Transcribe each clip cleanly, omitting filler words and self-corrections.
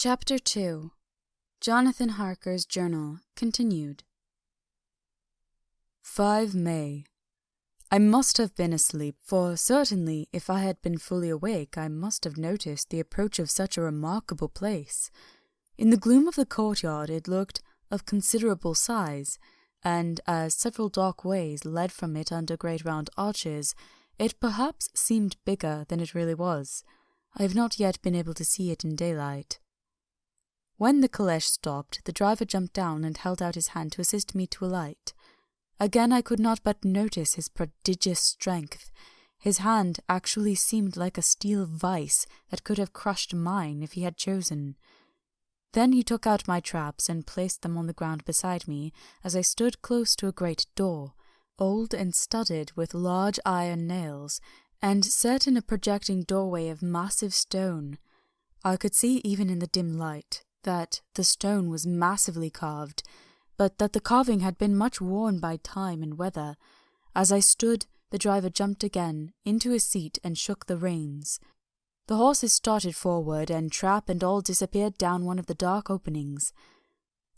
Chapter 2. Jonathan Harker's Journal, continued. 5 May. I must have been asleep, for certainly if I had been fully awake I must have noticed the approach of such a remarkable place. In the gloom of the courtyard it looked of considerable size, and as several dark ways led from it under great round arches, it perhaps seemed bigger than it really was. I have not yet been able to see it in daylight. When the caleche stopped, the driver jumped down and held out his hand to assist me to alight. Again I could not but notice his prodigious strength. His hand actually seemed like a steel vice that could have crushed mine if he had chosen. Then he took out my traps and placed them on the ground beside me as I stood close to a great door, old and studded with large iron nails, and set in a projecting doorway of massive stone. I could see even in the dim light that the stone was massively carved, but that the carving had been much worn by time and weather. As I stood, the driver jumped again into his seat and shook the reins. The horses started forward, and trap and all disappeared down one of the dark openings.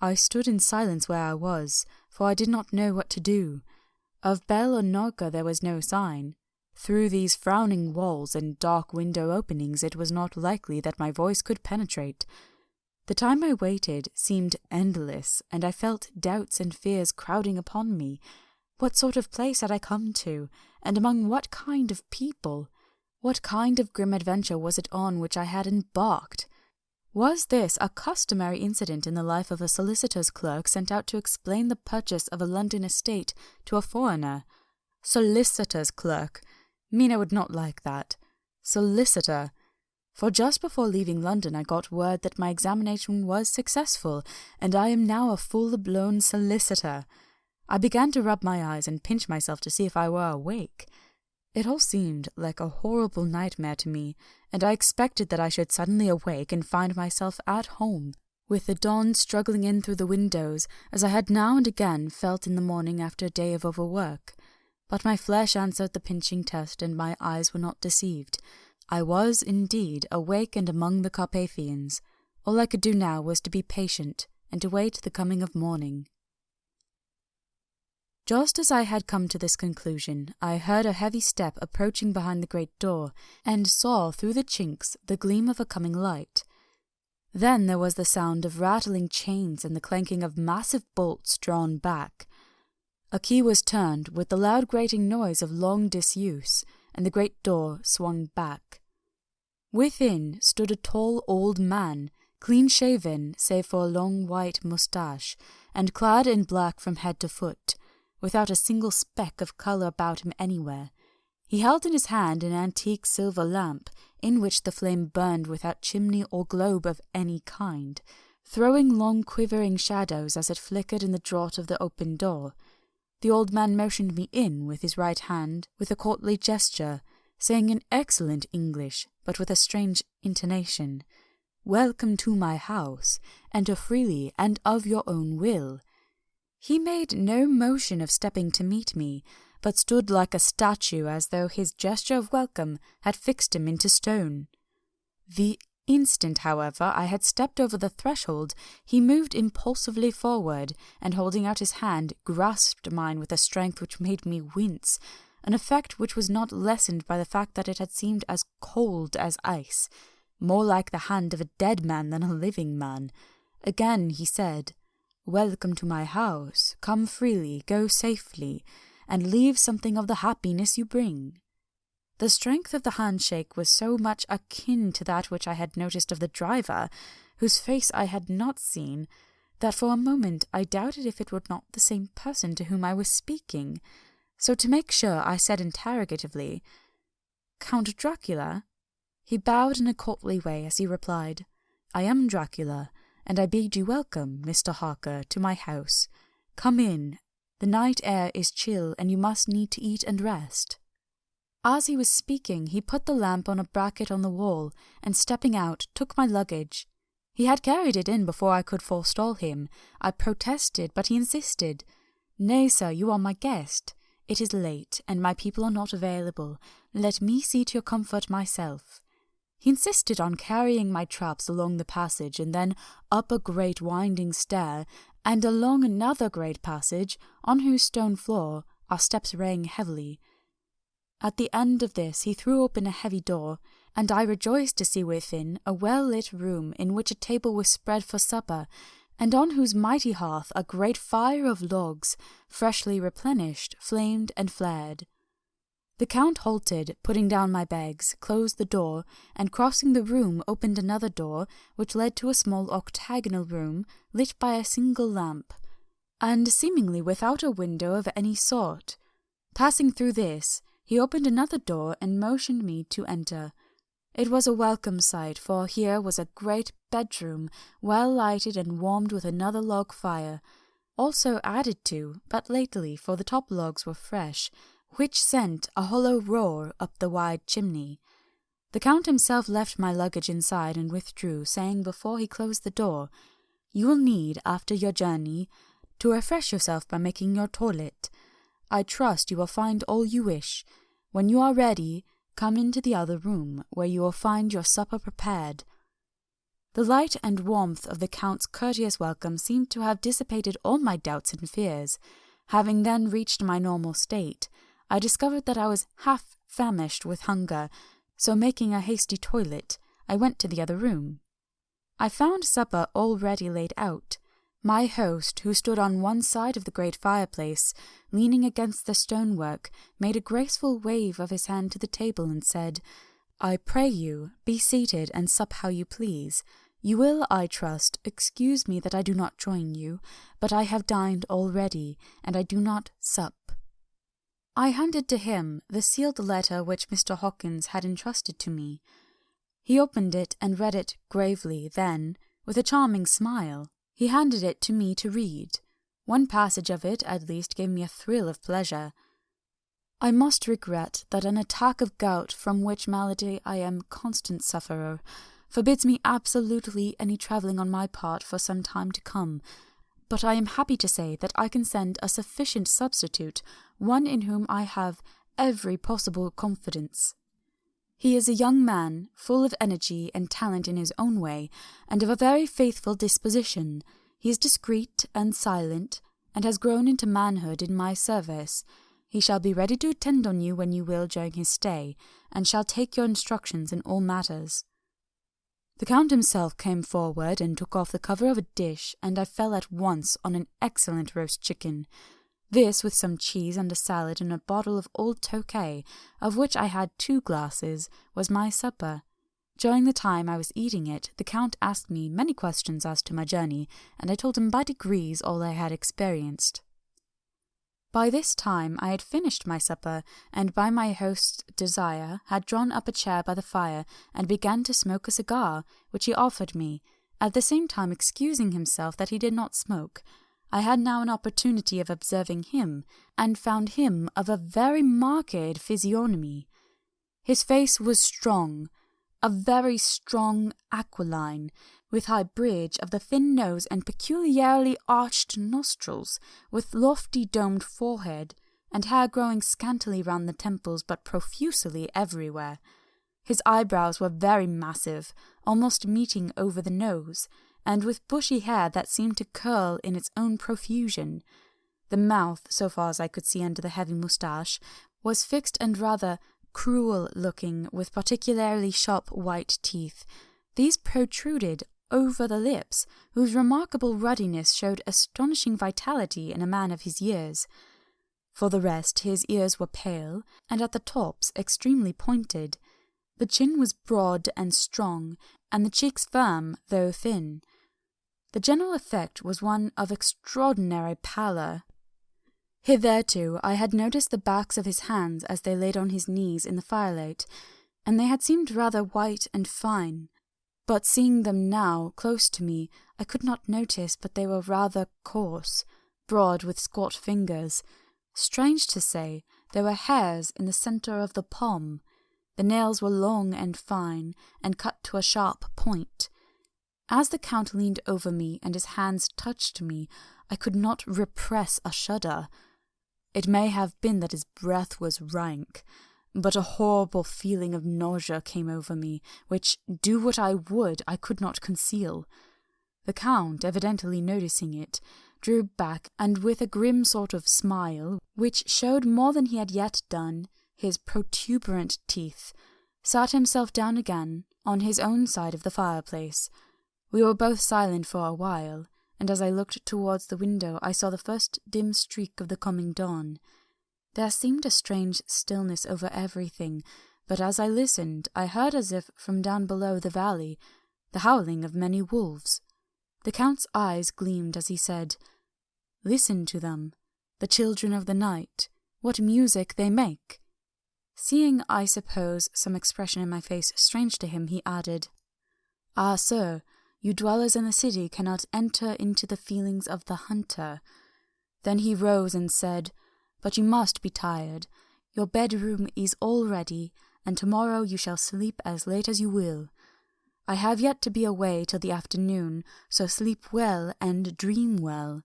I stood in silence where I was, for I did not know what to do. Of bell or knocker there was no sign. Through these frowning walls and dark window openings it was not likely that my voice could penetrate. The time I waited seemed endless, and I felt doubts and fears crowding upon me. What sort of place had I come to, and among what kind of people? What kind of grim adventure was it on which I had embarked? Was this a customary incident in the life of a solicitor's clerk sent out to explain the purchase of a London estate to a foreigner? Solicitor's clerk! Mina would not like that. Solicitor! For just before leaving London I got word that my examination was successful, and I am now a full-blown solicitor. I began to rub my eyes and pinch myself to see if I were awake. It all seemed like a horrible nightmare to me, and I expected that I should suddenly awake and find myself at home, with the dawn struggling in through the windows, as I had now and again felt in the morning after a day of overwork. But my flesh answered the pinching test, and my eyes were not deceived. I was, indeed, awake and among the Carpathians. All I could do now was to be patient, and to wait the coming of morning. Just as I had come to this conclusion, I heard a heavy step approaching behind the great door, and saw through the chinks the gleam of a coming light. Then there was the sound of rattling chains and the clanking of massive bolts drawn back. A key was turned with the loud grating noise of long disuse, and the great door swung back. Within stood a tall old man, clean-shaven save for a long white moustache, and clad in black from head to foot, without a single speck of colour about him anywhere. He held in his hand an antique silver lamp, in which the flame burned without chimney or globe of any kind, throwing long quivering shadows as it flickered in the draught of the open door. The old man motioned me in with his right hand, with a courtly gesture, saying in excellent English, but with a strange intonation, "Welcome to my house, enter freely and of your own will." He made no motion of stepping to meet me, but stood like a statue as though his gesture of welcome had fixed him into stone. The instant, however, I had stepped over the threshold, he moved impulsively forward, and holding out his hand, grasped mine with a strength which made me wince, an effect which was not lessened by the fact that it had seemed as cold as ice, more like the hand of a dead man than a living man. Again he said, "Welcome to my house. Come freely, go safely, and leave something of the happiness you bring." The strength of the handshake was so much akin to that which I had noticed of the driver, whose face I had not seen, that for a moment I doubted if it were not the same person to whom I was speaking. So to make sure I said interrogatively, "Count Dracula?" He bowed in a courtly way as he replied, "I am Dracula, and I bid you welcome, Mr. Harker, to my house. Come in. The night air is chill, and you must need to eat and rest." As he was speaking, he put the lamp on a bracket on the wall, and stepping out, took my luggage. He had carried it in before I could forestall him. I protested, but he insisted. "Nay, sir, you are my guest. It is late, and my people are not available. Let me see to your comfort myself." He insisted on carrying my traps along the passage and then up a great winding stair and along another great passage, on whose stone floor our steps rang heavily. At the end of this he threw open a heavy door, and I rejoiced to see within a well-lit room in which a table was spread for supper, and on whose mighty hearth a great fire of logs, freshly replenished, flamed and flared. The Count halted, putting down my bags, closed the door, and crossing the room opened another door, which led to a small octagonal room, lit by a single lamp, and seemingly without a window of any sort. Passing through this, he opened another door and motioned me to enter. It was a welcome sight, for here was a great bedroom, well lighted and warmed with another log fire, also added to, but lately, for the top logs were fresh, which sent a hollow roar up the wide chimney. The Count himself left my luggage inside and withdrew, saying before he closed the door, "You will need, after your journey, to refresh yourself by making your toilet. I trust you will find all you wish. When you are ready, come into the other room, where you will find your supper prepared." The light and warmth of the Count's courteous welcome seemed to have dissipated all my doubts and fears. Having then reached my normal state, I discovered that I was half famished with hunger, so making a hasty toilet, I went to the other room. I found supper already laid out. My host, who stood on one side of the great fireplace, leaning against the stonework, made a graceful wave of his hand to the table and said, "I pray you, be seated and sup how you please. You will, I trust, excuse me that I do not join you, but I have dined already, and I do not sup." I handed to him the sealed letter which Mr. Hawkins had entrusted to me. He opened it and read it gravely, then, with a charming smile, he handed it to me to read. One passage of it at least gave me a thrill of pleasure. "I must regret that an attack of gout, from which malady I am constant sufferer, forbids me absolutely any travelling on my part for some time to come, but I am happy to say that I can send a sufficient substitute, one in whom I have every possible confidence. He is a young man, full of energy and talent in his own way, and of a very faithful disposition. He is discreet and silent, and has grown into manhood in my service. He shall be ready to attend on you when you will during his stay, and shall take your instructions in all matters." The Count himself came forward and took off the cover of a dish, and I fell at once on an excellent roast chicken. This, with some cheese and a salad and a bottle of old Tokay, of which I had 2 glasses, was my supper. During the time I was eating it, the Count asked me many questions as to my journey, and I told him by degrees all I had experienced. By this time I had finished my supper, and by my host's desire had drawn up a chair by the fire, and began to smoke a cigar, which he offered me, at the same time excusing himself that he did not smoke. I had now an opportunity of observing him, and found him of a very marked physiognomy. His face was strong, a very strong aquiline, with high bridge of the thin nose and peculiarly arched nostrils, with lofty domed forehead, and hair growing scantily round the temples but profusely everywhere. His eyebrows were very massive, almost meeting over the nose, and with bushy hair that seemed to curl in its own profusion. The mouth, so far as I could see under the heavy moustache, was fixed and rather cruel-looking, with particularly sharp white teeth. These protruded over the lips, whose remarkable ruddiness showed astonishing vitality in a man of his years. For the rest, his ears were pale, and at the tops extremely pointed. The chin was broad and strong, and the cheeks firm, though thin. The general effect was one of extraordinary pallor. Hitherto I had noticed the backs of his hands as they laid on his knees in the firelight, and they had seemed rather white and fine. But seeing them now close to me, I could not notice but they were rather coarse, broad with squat fingers. Strange to say, there were hairs in the centre of the palm. The nails were long and fine, and cut to a sharp point. As the Count leaned over me and his hands touched me, I could not repress a shudder. It may have been that his breath was rank. but a horrible feeling of nausea came over me, which, do what I would, I could not conceal. The Count, evidently noticing it, drew back, and with a grim sort of smile, which showed more than he had yet done, his protuberant teeth, sat himself down again on his own side of the fireplace. We were both silent for a while, and as I looked towards the window I saw the first dim streak of the coming dawn. There seemed a strange stillness over everything, but as I listened I heard, as if from down below the valley, the howling of many wolves. The Count's eyes gleamed as he said, "Listen to them, the children of the night, what music they make!" Seeing, I suppose, some expression in my face strange to him, he added, "Ah, sir, you dwellers in the city cannot enter into the feelings of the hunter." Then he rose and said, "But you must be tired. Your bedroom is all ready, and tomorrow you shall sleep as late as you will. I have yet to be away till the afternoon, so sleep well and dream well."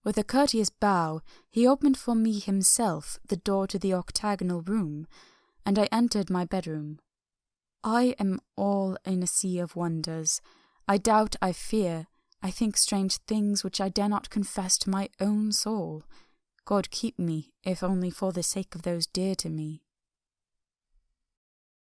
With a courteous bow, he opened for me himself the door to the octagonal room, and I entered my bedroom. I am all in a sea of wonders. I doubt, I fear, I think strange things which I dare not confess to my own soul. God keep me, if only for the sake of those dear to me.